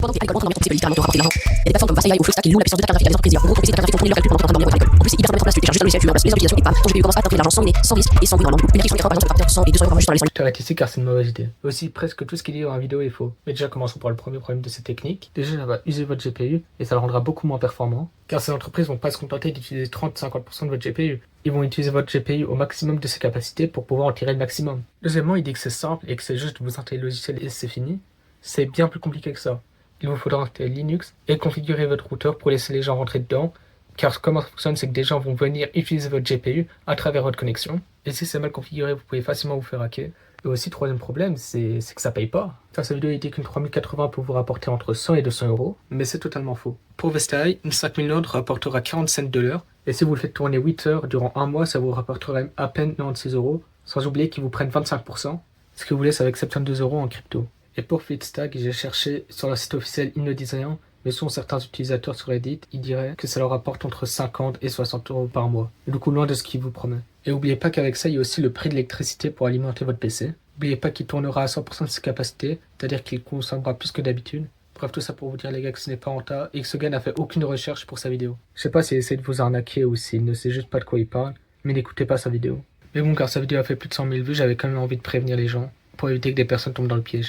Pendant que t'es à l'école, on peut littéralement te rapporter de l'argent. Il y a des plateformes comme Fastly ou Fullstack qui louent la puissance de data graphique à des entreprises. En gros, ton PC est très graphique, ils font tourner leur calcul pendant que t'es en train de dormir avec l'école. En plus, c'est hyper simple à mettre en place, tu télécharges juste un logiciel, tu mets en place les applications et bam, ton GPU commence à t'apporter de l'argent sans miner, sans risque et sans bruit normalement. Une application par exemple, ça va partir 100 et 200 € juste dans les 100. Je t'arrête ici car c'est une mauvaise idée. Aussi, presque tout ce qu'il dit dans la vidéo est faux. Mais déjà, commençons par le premier problème de cette technique. Déjà, ça va user votre GPU et ça le rendra beaucoup moins performant. Car ces entreprises vont pas se contenter d'utiliser 30-50% de votre GPU. Ils vont utiliser votre GPU au maximum de ses capacités pour pouvoir en tirer le maximum. Deuxièmement, il dit que c'est simple et que c'est juste de vous installer le logiciel et c'est fini. C'est bien plus compliqué que ça. Il vous faudra installer Linux et configurer votre routeur pour laisser les gens rentrer dedans. Car comment ça fonctionne, c'est que des gens vont venir utiliser votre GPU à travers votre connexion. Et si c'est mal configuré, vous pouvez facilement vous faire hacker. Et aussi, troisième problème, c'est que ça paye pas. Dans sa vidéo, il dit qu'une 3080 peut vous rapporter entre 100 et 200 €, mais c'est totalement faux. Pour Vestai, une 5000 Node rapportera 40 cents de l'heure. Et si vous le faites tourner 8 heures durant un mois, ça vous rapportera à peine 96 €, sans oublier qu'ils vous prennent 25%, ce qui vous laisse avec 72 € en crypto. Et pour Fitstack, j'ai cherché sur le site officiel, ils ne disent rien, mais selon certains utilisateurs sur Reddit, ils diraient que ça leur rapporte entre 50 et 60 € par mois. Du coup, loin de ce qu'ils vous promet. Et n'oubliez pas qu'avec ça, il y a aussi le prix de l'électricité pour alimenter votre PC. N'oubliez pas qu'il tournera à 100% de ses capacités, c'est-à-dire qu'il consommera plus que d'habitude. Bref, tout ça pour vous dire les gars que ce n'est pas rentable et que ce gars n'a fait aucune recherche pour sa vidéo. Je sais pas s'il essaie de vous arnaquer ou s'il ne sait juste pas de quoi il parle, mais n'écoutez pas sa vidéo. Mais bon, car sa vidéo a fait plus de 100 000 vues, j'avais quand même envie de prévenir les gens, pour éviter que des personnes tombent dans le piège.